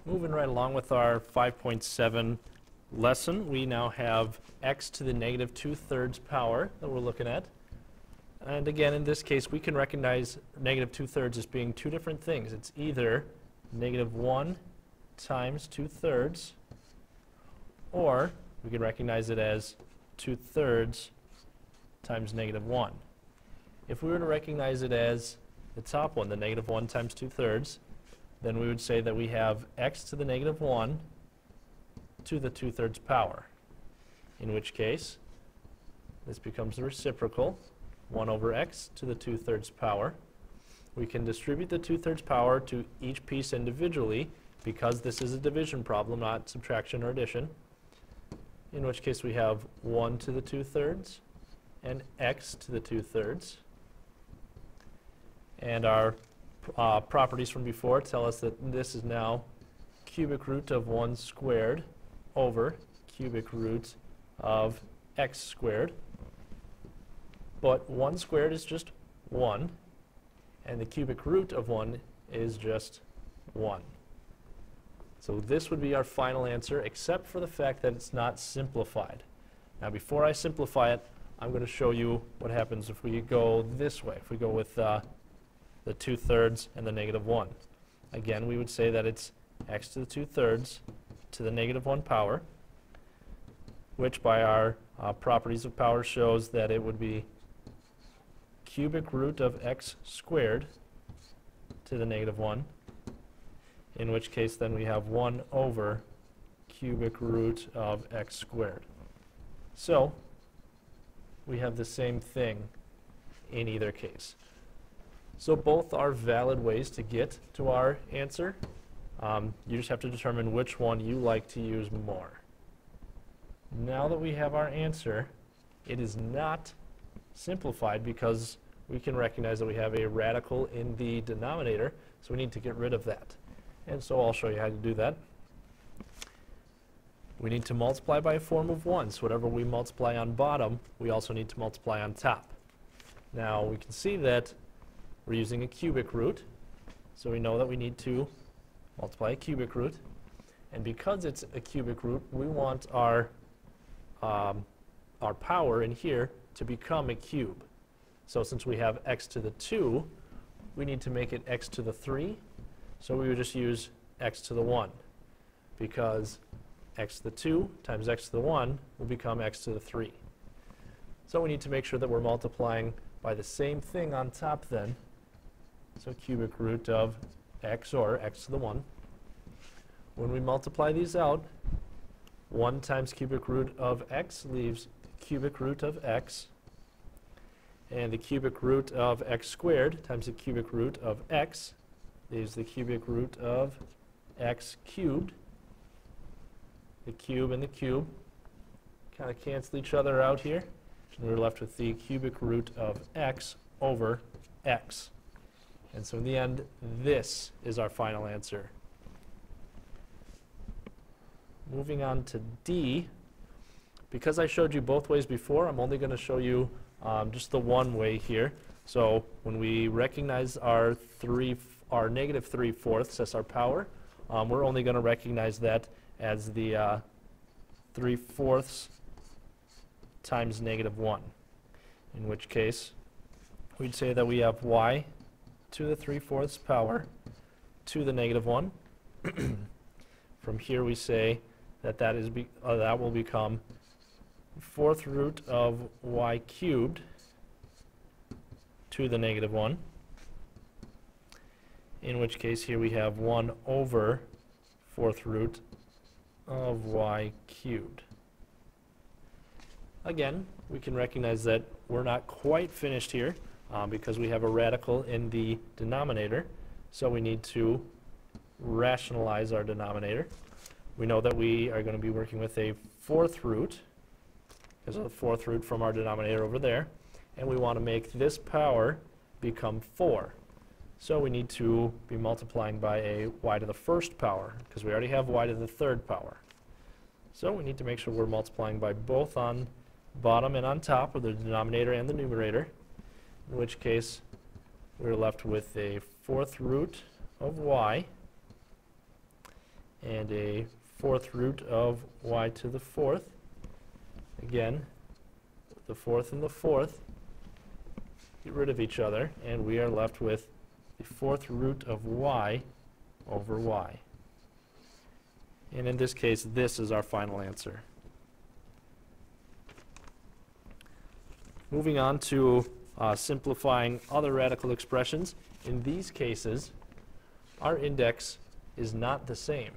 Moving right along with our 5.7 lesson, we now have x to the negative 2/3 power that we're looking at. And again, in this case, we can recognize negative 2/3 as being two different things. It's either negative 1 times 2/3, or we can recognize it as 2/3 times negative 1. If we were to recognize it as the top one, the negative 1 times 2/3, then we would say that we have x to the negative 1 to the 2/3 power, in which case this becomes the reciprocal, 1 over x to the 2/3 power. We can distribute the 2/3 power to each piece individually because this is a division problem, not subtraction or addition, in which case we have 1 to the 2/3 and x to the 2/3. And our properties from before tell us that this is now cubic root of 1 squared over cubic root of x squared. But 1 squared is just 1, and the cubic root of 1 is just 1. So this would be our final answer, except for the fact that it's not simplified. Now before I simplify it, I'm going to show you what happens if we go this way, if we go with the 2/3 and the negative 1. Again, we would say that it's x to the 2/3 to the negative 1 power, which by our properties of power shows that it would be cubic root of x squared to the negative 1, in which case then we have 1 over cubic root of x squared. So we have the same thing in either case. So both are valid ways to get to our answer. You just have to determine which one you like to use more. Now that we have our answer, it is not simplified because we can recognize that we have a radical in the denominator, so we need to get rid of that. And so I'll show you how to do that. We need to multiply by a form of 1, so whatever we multiply on bottom, we also need to multiply on top. Now we can see that we're using a cubic root, so we know that we need to multiply a cubic root. And because it's a cubic root, we want our power in here to become a cube. So since we have x to the 2, we need to make it x to the 3. So we would just use x to the 1, because x to the 2 times x to the 1 will become x to the 3. So we need to make sure that we're multiplying by the same thing on top then. So cubic root of x, or x to the 1. When we multiply these out, 1 times cubic root of x leaves cubic root of x, and the cubic root of x squared times the cubic root of x leaves the cubic root of x cubed. The cube and the cube kind of cancel each other out here, and we're left with the cubic root of x over x. And so in the end, this is our final answer. Moving on to D, because I showed you both ways before, I'm only going to show you just the one way here. So when we recognize our negative 3/4 as our power, we're only going to recognize that as the 3/4 times negative 1, in which case we'd say that we have y to the 3/4 power to the negative 1. From here we say that that will become 4th root of y cubed to the negative 1, in which case here we have 1 over 4th root of y cubed. Again, we can recognize that we're not quite finished here because we have a radical in the denominator, so we need to rationalize our denominator. We know that we are going to be working with a 4th root, because of the 4th root from our denominator over there, and we want to make this power become 4. So we need to be multiplying by a y to the 1st power, because we already have y to the 3rd power. So we need to make sure we're multiplying by both on bottom and on top, of the denominator and the numerator, in which case we're left with a 4th root of y, and a fourth root of y to the fourth. Again, the fourth and the fourth get rid of each other, and we are left with the fourth root of y over y. And in this case, this is our final answer. Moving on to simplifying other radical expressions. In these cases, our index is not the same.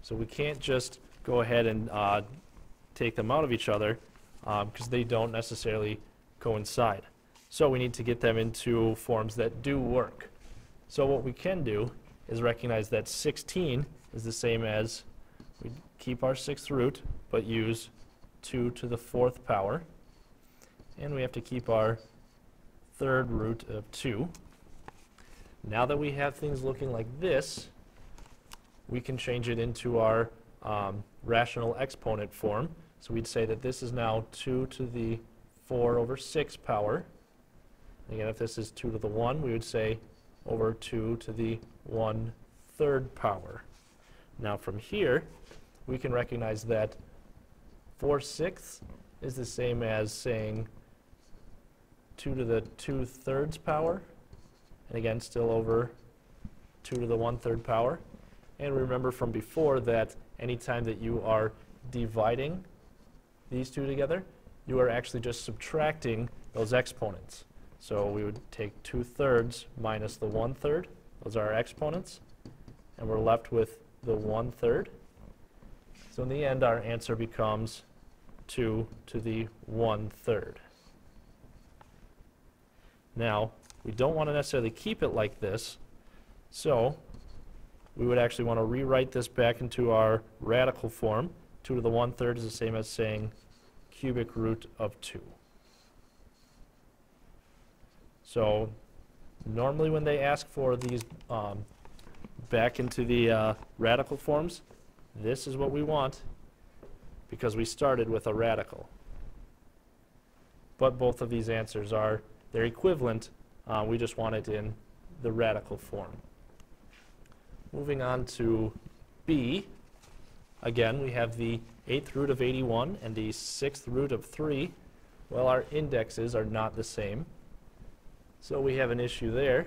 So we can't just go ahead and take them out of each other because they don't necessarily coincide. So we need to get them into forms that do work. So what we can do is recognize that 16 is the same as, we keep our sixth root, but use 2 to the fourth power. And we have to keep our third root of 2. Now that we have things looking like this, we can change it into our rational exponent form. So we'd say that this is now 2 to the 4 over 6 power. Again, if this is 2 to the 1, we would say over 2 to the 1/3 power. Now from here, we can recognize that 4/6 is the same as saying 2 to the 2/3 power, and again, still over 2 to the 1/3 power. And remember from before that anytime that you are dividing these two together, you are actually just subtracting those exponents. So we would take 2/3 minus the 1/3, those are our exponents, and we're left with the 1/3. So in the end, our answer becomes 2 to the 1/3. Now, we don't want to necessarily keep it like this, so we would actually want to rewrite this back into our radical form. 2 to the 1/3 is the same as saying cubic root of 2. So normally when they ask for these back into the radical forms, this is what we want because we started with a radical. But both of these answers they're equivalent, we just want it in the radical form. Moving on to B, again we have the 8th root of 81 and the 6th root of 3. Well, our indexes are not the same, so we have an issue there,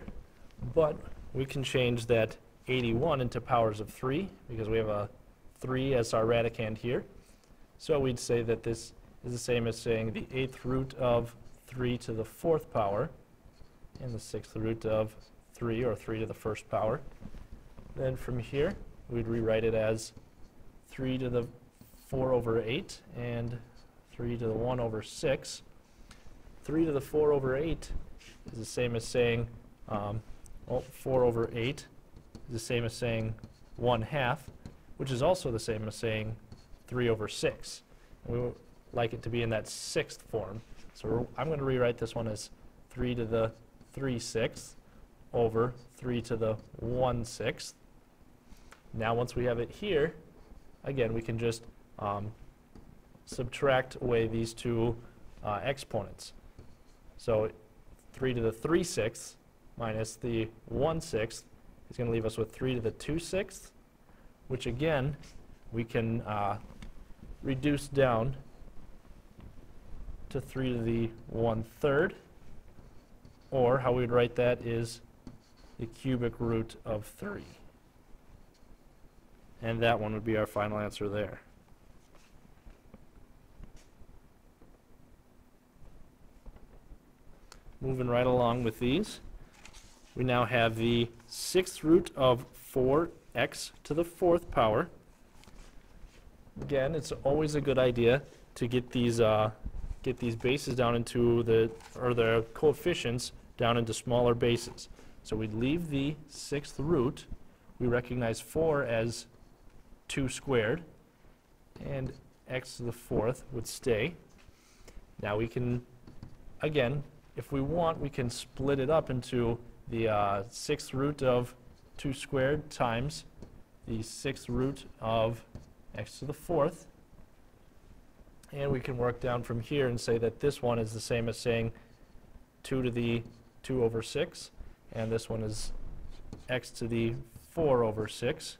but we can change that 81 into powers of 3 because we have a 3 as our radicand here. So we'd say that this is the same as saying the 8th root of 3 to the 4th power and the 6th root of 3, or 3 to the 1st power. Then from here, we'd rewrite it as 3 to the 4 over 8 and 3 to the 1 over 6. 3 to the 4 over 8 is the same as saying, 4 over 8 is the same as saying 1/2, which is also the same as saying 3 over 6. And we would like it to be in that sixth form. So I'm going to rewrite this one as 3 to the 3/6 over 3 to the 1/6. Now once we have it here, again we can just subtract away these two exponents. So 3 to the 3/6 minus the 1/6 is going to leave us with 3 to the 2/6, which again we can reduce down to 3 to the 1/3, or how we would write that is the cubic root of 3. And that one would be our final answer there. Moving right along with these, we now have the 6th root of 4x to the 4th power. Again, it's always a good idea to get these bases down into the coefficients down into smaller bases. So we'd leave the 6th root. We recognize 4 as 2 squared, and x to the 4th would stay. Now we can, again, if we want, we can split it up into the 6th root of 2 squared times the 6th root of x to the 4th. And we can work down from here and say that this one is the same as saying 2 to the 2 over 6, and this one is x to the 4 over 6.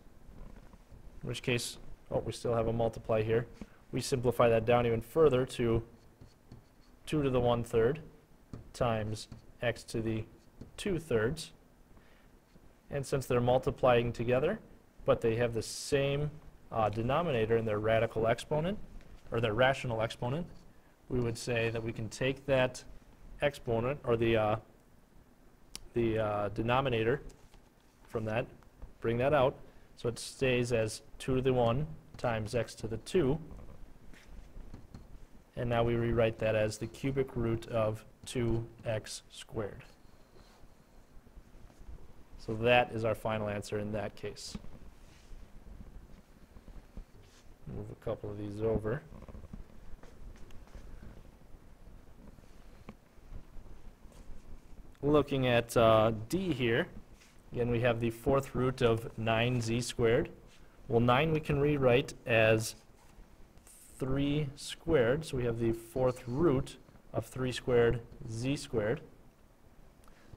in which case, oh, we still have a multiply here. We simplify that down even further to 2 to the 1/3 times x to the 2/3. And since they're multiplying together, but they have the same denominator in their radical exponent, or their rational exponent, we would say that we can take that exponent, or the denominator from that, bring that out, so it stays as 2 to the 1 times x to the 2. And now we rewrite that as the cubic root of 2x squared. So that is our final answer in that case. Move a couple of these over. Looking at D here, again we have the 4th root of 9z squared. Well, 9 we can rewrite as 3 squared, so we have the 4th root of 3 squared z squared.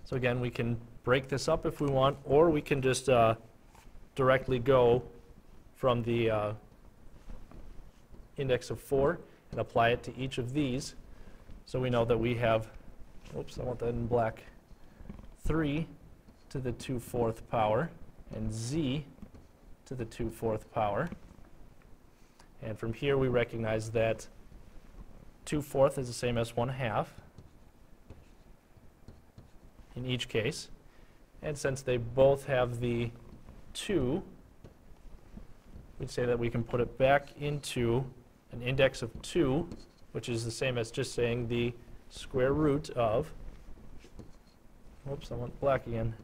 So again, we can break this up if we want, or we can just directly go from the index of 4 and apply it to each of these. So we know that we have, oops, I want that in black, 3 to the 2/4 power and z to the 2/4 power. And from here we recognize that 2/4 is the same as 1/2 in each case. And since they both have the 2, we'd say that we can put it back into an index of 2, which is the same as just saying the square root of, oops, I went black again,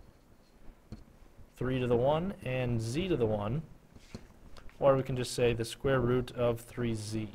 3 to the 1 and z to the 1. Or we can just say the square root of 3z.